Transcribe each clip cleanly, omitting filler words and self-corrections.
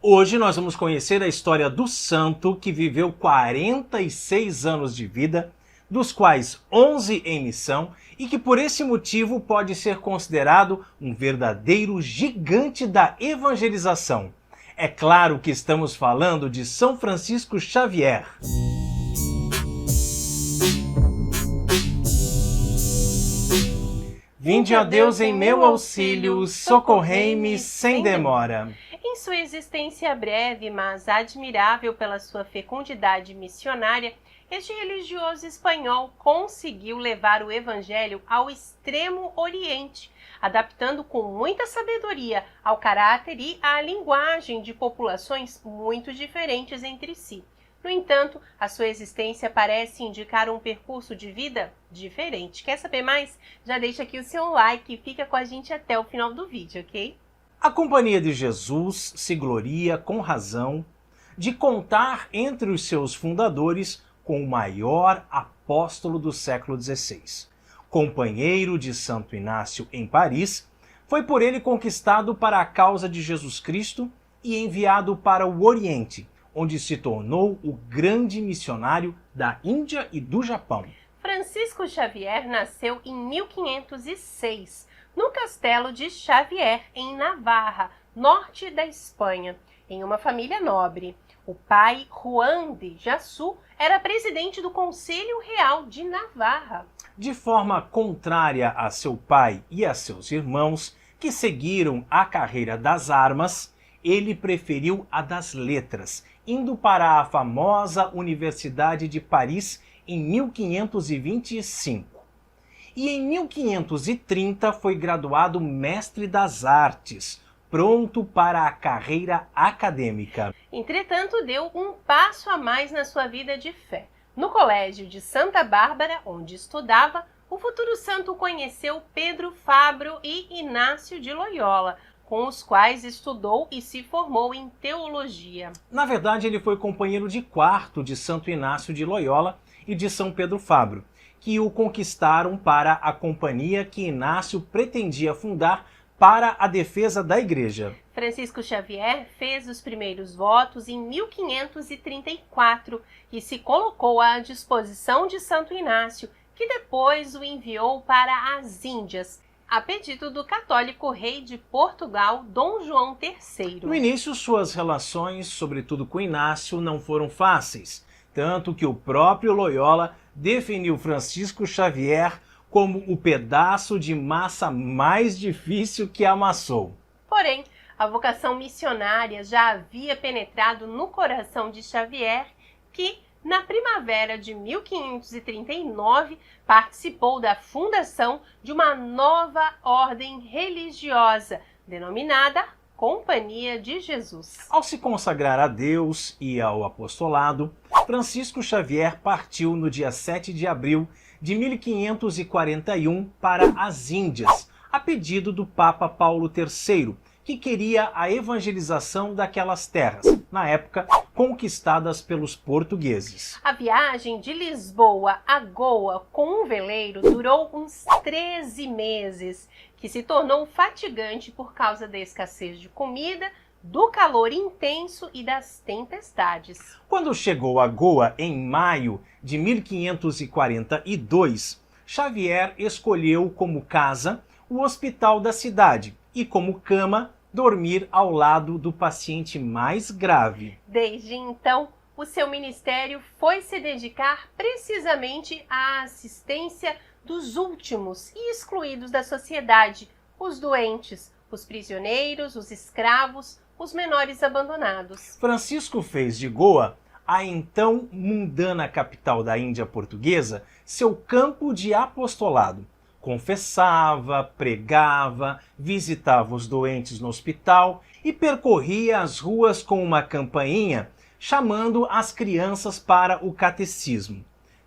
Hoje nós vamos conhecer a história do santo que viveu 46 anos de vida, dos quais 11 em missão, e que por esse motivo pode ser considerado um verdadeiro gigante da evangelização. É claro que estamos falando de São Francisco Xavier. Vinde, ó Deus, em meu auxílio, socorrei-me sem demora. Em sua existência breve, mas admirável pela sua fecundidade missionária, este religioso espanhol conseguiu levar o evangelho ao extremo oriente, adaptando com muita sabedoria ao caráter e à linguagem de populações muito diferentes entre si. No entanto, a sua existência parece indicar um percurso de vida diferente. Quer saber mais? Já deixa aqui o seu like e fica com a gente até o final do vídeo, ok? A Companhia de Jesus se gloria, com razão, de contar entre os seus fundadores com o maior apóstolo do século XVI. Companheiro de Santo Inácio em Paris, foi por ele conquistado para a causa de Jesus Cristo e enviado para o Oriente, onde se tornou o grande missionário da Índia e do Japão. Francisco Xavier nasceu em 1506, no castelo de Xavier, em Navarra, norte da Espanha, em uma família nobre. O pai, Juan de Jassu, era presidente do Conselho Real de Navarra. De forma contrária a seu pai e a seus irmãos, que seguiram a carreira das armas, ele preferiu a das letras, indo para a famosa Universidade de Paris em 1525. E em 1530 foi graduado mestre das artes, pronto para a carreira acadêmica. Entretanto, deu um passo a mais na sua vida de fé. No colégio de Santa Bárbara, onde estudava, o futuro santo conheceu Pedro Fabro e Inácio de Loyola, com os quais estudou e se formou em teologia. Na verdade, ele foi companheiro de quarto de Santo Inácio de Loyola e de São Pedro Fabro, que o conquistaram para a companhia que Inácio pretendia fundar para a defesa da Igreja. Francisco Xavier fez os primeiros votos em 1534 e se colocou à disposição de Santo Inácio, que depois o enviou para as Índias, a pedido do católico rei de Portugal, Dom João III. No início, suas relações, sobretudo com Inácio, não foram fáceis, tanto que o próprio Loyola definiu Francisco Xavier como o pedaço de massa mais difícil que amassou. Porém, a vocação missionária já havia penetrado no coração de Xavier, que, na primavera de 1539, participou da fundação de uma nova ordem religiosa, denominada Companhia de Jesus. Ao se consagrar a Deus e ao apostolado, Francisco Xavier partiu no dia 7 de abril de 1541 para as Índias, a pedido do Papa Paulo III, que queria a evangelização daquelas terras, na época conquistadas pelos portugueses. A viagem de Lisboa a Goa com um veleiro durou uns 13 meses, que se tornou fatigante por causa da escassez de comida, do calor intenso e das tempestades. Quando chegou a Goa em maio de 1542, Xavier escolheu como casa o hospital da cidade e como cama dormir ao lado do paciente mais grave. Desde então, o seu ministério foi se dedicar precisamente à assistência dos últimos e excluídos da sociedade, os doentes, os prisioneiros, os escravos, os menores abandonados. Francisco fez de Goa, a então mundana capital da Índia portuguesa, seu campo de apostolado. Confessava, pregava, visitava os doentes no hospital e percorria as ruas com uma campainha, chamando as crianças para o catecismo.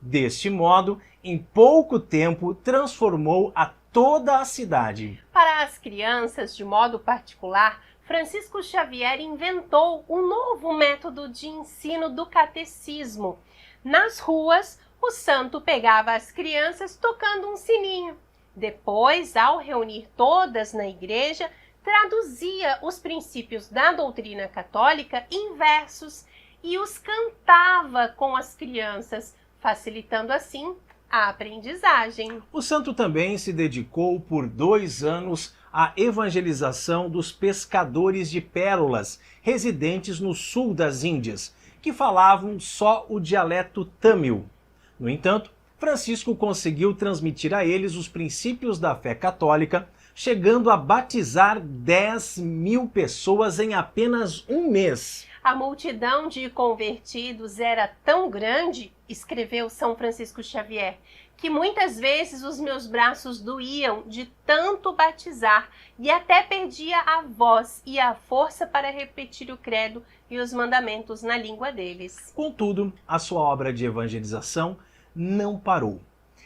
Deste modo, em pouco tempo, transformou a toda a cidade. Para as crianças, de modo particular, Francisco Xavier inventou um novo método de ensino do catecismo. Nas ruas, o santo pegava as crianças tocando um sininho. Depois, ao reunir todas na igreja, traduzia os princípios da doutrina católica em versos e os cantava com as crianças, facilitando assim a aprendizagem. O santo também se dedicou por 2 anos à evangelização dos pescadores de pérolas residentes no sul das Índias, que falavam só o dialeto tâmil. No entanto, Francisco conseguiu transmitir a eles os princípios da fé católica, chegando a batizar 10.000 pessoas em apenas um mês. A multidão de convertidos era tão grande, escreveu São Francisco Xavier, que muitas vezes os meus braços doíam de tanto batizar e até perdia a voz e a força para repetir o credo e os mandamentos na língua deles. Contudo, a sua obra de evangelização não parou.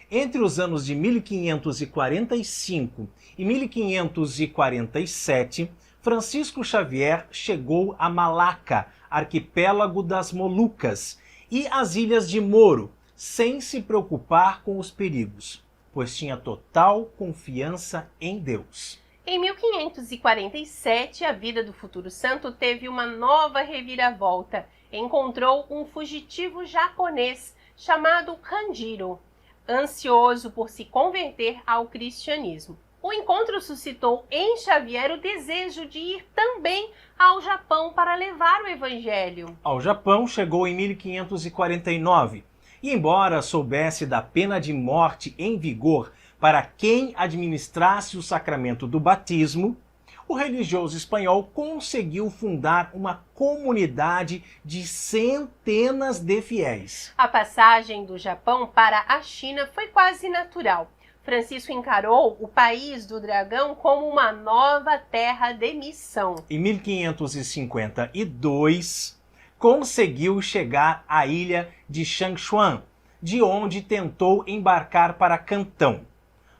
Entre os anos de 1545 e 1547, Francisco Xavier chegou a Malaca, arquipélago das Molucas, e as ilhas de Moro, sem se preocupar com os perigos, pois tinha total confiança em Deus. Em 1547, a vida do futuro santo teve uma nova reviravolta. Encontrou um fugitivo japonês chamado Kanjiro, ansioso por se converter ao cristianismo. O encontro suscitou em Xavier o desejo de ir também ao Japão para levar o evangelho. Ao Japão chegou em 1549 e, embora soubesse da pena de morte em vigor para quem administrasse o sacramento do batismo, o religioso espanhol conseguiu fundar uma comunidade de centenas de fiéis. A passagem do Japão para a China foi quase natural. Francisco encarou o país do dragão como uma nova terra de missão. Em 1552, conseguiu chegar à ilha de Shangchuan, de onde tentou embarcar para Cantão,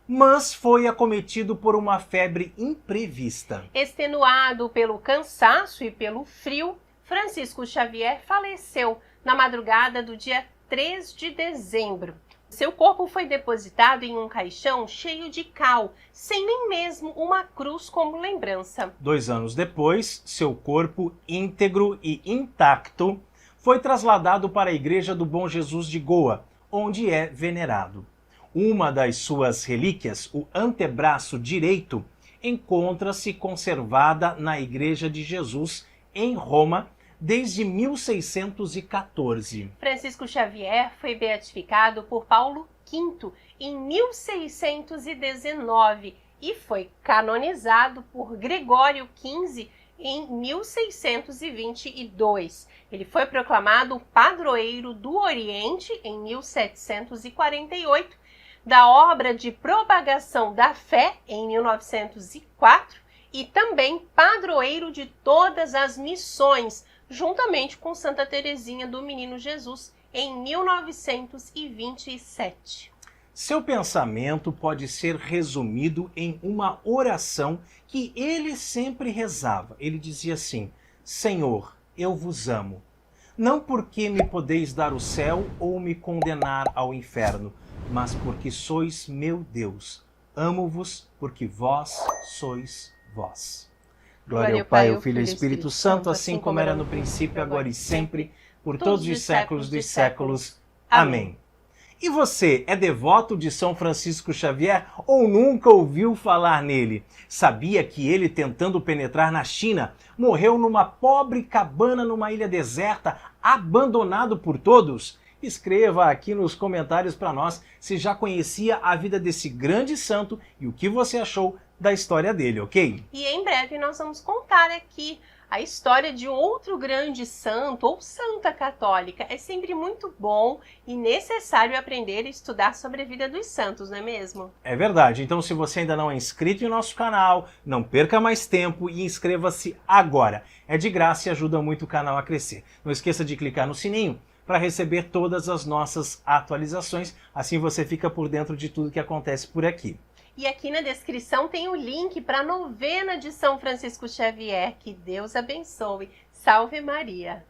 mas foi acometido por uma febre imprevista. Extenuado pelo cansaço e pelo frio, Francisco Xavier faleceu na madrugada do dia 3 de dezembro. Seu corpo foi depositado em um caixão cheio de cal, sem nem mesmo uma cruz como lembrança. 2 anos depois, seu corpo íntegro e intacto foi trasladado para a Igreja do Bom Jesus de Goa, onde é venerado. Uma das suas relíquias, o antebraço direito, encontra-se conservada na Igreja de Jesus, em Roma, desde 1614. Francisco Xavier foi beatificado por Paulo V em 1619 e foi canonizado por Gregório XV em 1622. Ele foi proclamado padroeiro do Oriente em 1748, da obra de propagação da fé em 1904 e também padroeiro de todas as missões, juntamente com Santa Teresinha do Menino Jesus, em 1927. Seu pensamento pode ser resumido em uma oração que ele sempre rezava. Ele dizia assim: Senhor, eu vos amo, não porque me podeis dar o céu ou me condenar ao inferno, mas porque sois meu Deus. Amo-vos porque vós sois vós. Glória ao Pai, ao Filho e ao Espírito Santo, assim como era no princípio, agora e sempre, por todos os séculos dos séculos. Amém. E você é devoto de São Francisco Xavier ou nunca ouviu falar nele? Sabia que ele, tentando penetrar na China, morreu numa pobre cabana numa ilha deserta, abandonado por todos? Escreva aqui nos comentários para nós se já conhecia a vida desse grande santo e o que você achou da história dele, ok? E em breve nós vamos contar aqui a história de outro grande santo ou santa católica. É sempre muito bom e necessário aprender e estudar sobre a vida dos santos, não é mesmo? É verdade. Então, se você ainda não é inscrito em nosso canal, não perca mais tempo e inscreva-se agora. É de graça e ajuda muito o canal a crescer. Não esqueça de clicar no sininho para receber todas as nossas atualizações. Assim você fica por dentro de tudo que acontece por aqui. E aqui na descrição tem o link para a novena de São Francisco Xavier. Que Deus abençoe. Salve Maria!